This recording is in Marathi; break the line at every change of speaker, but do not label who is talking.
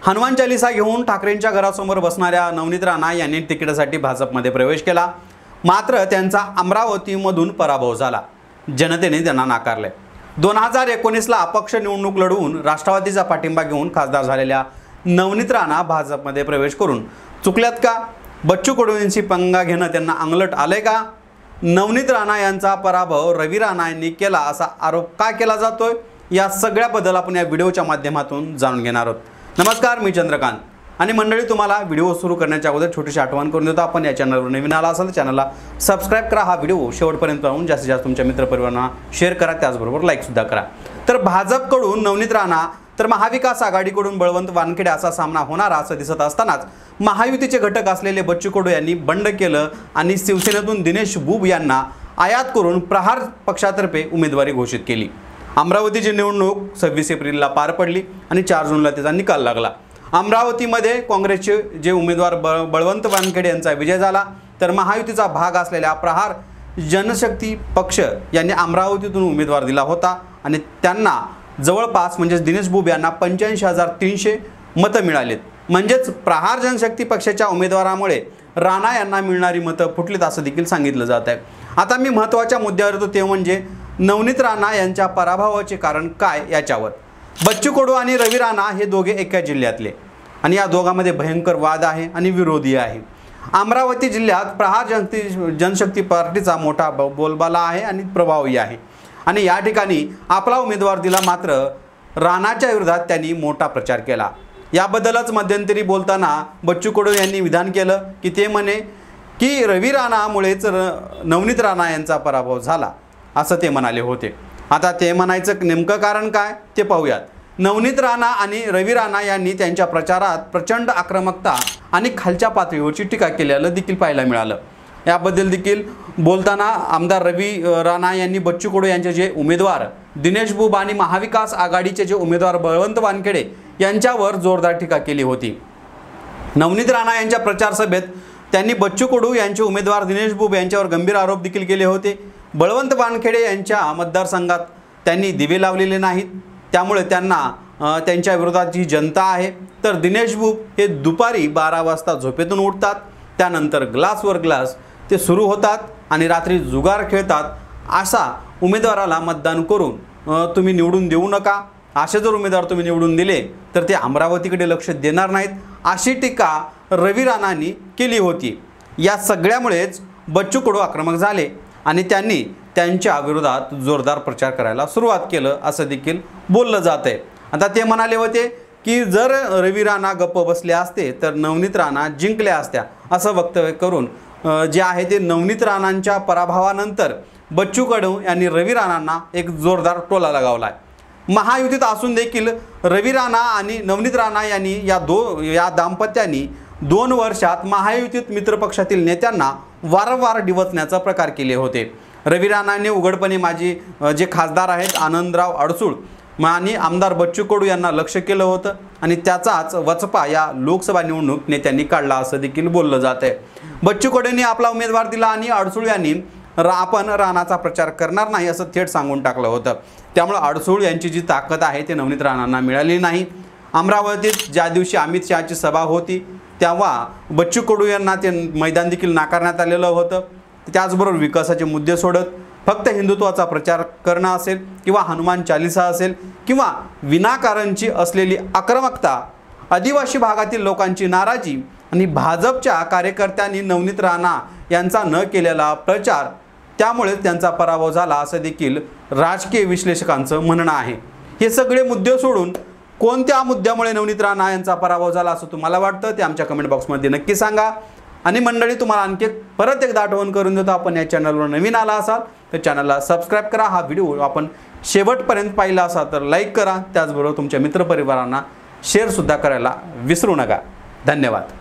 हनुमान चालीसा घेऊन ठाकरेंच्या घरासमोर बसणाऱ्या नवनीत राणा यांनी तिकिटासाठी भाजपमध्ये प्रवेश केला, मात्र त्यांचा अमरावतीमधून पराभव झाला। जनतेने त्यांना नाकारले। 2019ला अपक्ष निवडणूक लढवून राष्ट्रवादीचा पाठिंबा घेऊन खासदार झालेल्या नवनीत राणा भाजपमध्ये प्रवेश करून चुकल्यात का? बच्चू कडू यांची पंगा घेणं त्यांना अंगलट आले का? नवनीत राणा यांचा पराभव रवी राणा यांनी केला असा आरोप का केला जातोय? या सगळ्याबद्दल आपण या व्हिडिओच्या माध्यमातून जाणून घेणार आहोत। नमस्कार, मी चंद्रकांत आणि मंडळी, तुम्हाला व्हिडिओ सुरू करण्याच्या अगोदर छोटीशी आठवण करून देतो, आपण या चॅनलवर नवीन आला असाल तर चॅनलला सबस्क्राइब करा, हा व्हिडिओ शेवटपर्यंत पाहून जास्तीत जास्त तुमच्या मित्रपरिवारांना शेअर करा, त्याचबरोबर लाईक सुद्धा करा। तर भाजपकडून नवनीत राणा तर महाविकास आघाडीकडून बळवंत वानखेडे असा सामना होणार असं दिसत असतानाच महायुतीचे घटक असलेले बच्चू कडू यांनी बंड केलं आणि शिवसेनेतून दिनेश बुब यांना आयात करून प्रहार पक्षातर्फे उमेदवारी घोषित केली। अमरावतीची निवडणूक 26 एप्रिलला पार पडली आणि 4 जूनला त्याचा निकाल लागला। अमरावतीमध्ये काँग्रेसचे जे उमेदवार बळवंत वानखेडे यांचा विजय झाला, तर महायुतीचा भाग असलेल्या प्रहार जनशक्ती पक्ष यांनी अमरावतीतून उमेदवार दिला होता आणि त्यांना जवळपास म्हणजे दिनेश बुब यांना 85,300 मतं मिळालीत। म्हणजेच प्रहार जनशक्ती पक्षाच्या उमेदवारामुळे राणा यांना मिळणारी मतं फुटलीत असं देखील सांगितलं जात आहे। आता मी महत्त्वाच्या मुद्द्यावर येतो, ते म्हणजे नवनीत राणा यांच्या पराभवाचे कारण काय याच्यावर। बच्चू कडू आणि रवी राणा हे दोघे एका जिल्ह्यातले आणि या दोघांमध्ये भयंकर वाद आहे आणि विरोधी आहे। अमरावती जिल्ह्यात प्रहार जनशक्ती पार्टीचा मोठा बोलबाला आहे आणि प्रभावी आहे आणि या ठिकाणी आपला उमेदवार दिला, मात्र राणाच्या विरोधात त्यांनी मोठा प्रचार केला। याबद्दलच मध्यंतरी बोलताना बच्चू कडू यांनी विधान केलं की ते म्हणे की रवी राणामुळेच नवनीत राणा यांचा पराभव झाला असं ते म्हणाले होते। आता ते म्हणायचं नेमकं कारण काय ते पाहूयात। नवनीत राणा आणि रवी राणा यांनी त्यांच्या प्रचारात प्रचंड आक्रमकता आणि खालच्या पातळीवरची टीका केल्याला देखील पाहायला मिळालं। याबद्दल देखील बोलताना आमदार रवी राणा यांनी बच्चू कडू यांचे जे उमेदवार दिनेश बुब आणि महाविकास आघाडीचे जे उमेदवार बळवंत वानखेडे यांच्यावर जोरदार टीका केली होती। नवनीत राणा यांच्या प्रचार सभेत त्यांनी बच्चू कडू यांचे उमेदवार दिनेश बुब यांच्यावर गंभीर आरोप देखील केले होते। बळवंत वानखेडे यांच्या मतदारसंघात त्यांनी दिवे लावलेले नाहीत, त्यामुळे त्यांना त्यांच्या विरोधात जी जनता आहे, तर दिनेश बुब हे दुपारी 12 वाजता झोपेतून उठतात, त्यानंतर ग्लासवर ग्लास ते सुरू होतात आणि रात्री जुगार खेळतात। अशा उमेदवाराला मतदान करून तुम्ही निवडून देऊ नका, असे जर उमेदवार तुम्ही निवडून दिले तर ते अमरावतीकडे लक्ष देणार नाहीत, अशी टीका रवी राणांनी केली होती। या सगळ्यामुळेच बच्चू कडू आक्रमक झाले आणि त्यांनी त्यांच्या विरोधात जोरदार प्रचार करायला सुरुवात केलं असं देखील बोललं जात आहे। आता ते म्हणाले होते की जर रवी राणा गप्प बसले असते तर नवनीत राणा जिंकल्या असत्या असं वक्तव्य करून जे आहे ते नवनीत राणांच्या पराभवानंतर बच्चू कडू यांनी रवी राणांना एक जोरदार टोला लगावला आहे। महायुतीत असून देखील रवी राणा आणि नवनीत राणा यांनी या दाम्पत्यांनी 2 वर्षात महायुतीत मित्रपक्षातील नेत्यांना वारंवार डिवचण्याचा प्रकार केले होते। रवी राणांनी उघडपणे माझे जे खासदार आहेत आनंदराव अडसूळ आणि आमदार बच्चू कडू यांना लक्ष केलं होतं आणि त्याचाच वचपा या लोकसभा निवडणूक नेत्यांनी काढला असं देखील बोललं जात आहे। बच्चू कडूंनी आपला उमेदवार दिला आणि अडसूळ यांनी आपण राणाचा प्रचार करणार नाही असं थेट सांगून टाकलं होतं। त्यामुळे अडसूळ यांची जी ताकद आहे ते नवनीत राणांना मिळाली नाही। अमरावतीत ज्या दिवशी अमित शहाची सभा होती तेव्हा बच्चू कडू यांना ते मैदान देखील नाकारण्यात आलेलं होतं। त्याचबरोबर विकासाचे मुद्दे सोडत फक्त हिंदुत्वाचा प्रचार करणं असेल किंवा हनुमान चालीसा असेल किंवा विनाकारणची असलेली आक्रमकता, आदिवासी भागातील लोकांची नाराजी आणि भाजपच्या कार्यकर्त्यांनी नवनीत राणा यांचा न केलेला प्रचार, त्यामुळे त्यांचा पराभव झाला असं देखील राजकीय विश्लेषकांचं म्हणणं आहे। हे सगळे मुद्दे सोडून कोणत्या मुद्द्यामुळे नवनीत राणा यांचा पराभव झाला असं तुम्हाला वाटतं ते आमच्या कमेंट बॉक्समध्ये नक्की सांगा। आणि मंडळी, तुम्हाला आणखी परत एकदा आठवण करून देतो, आपण या चॅनलवर नवीन आला असाल तर चॅनलला सबस्क्राइब करा, हा व्हिडिओ आपण शेवटपर्यंत पाहिला असाल तर लाईक करा, त्याचबरोबर तुमच्या मित्रपरिवारांना शेअर सुद्धा करायला विसरू नका। धन्यवाद।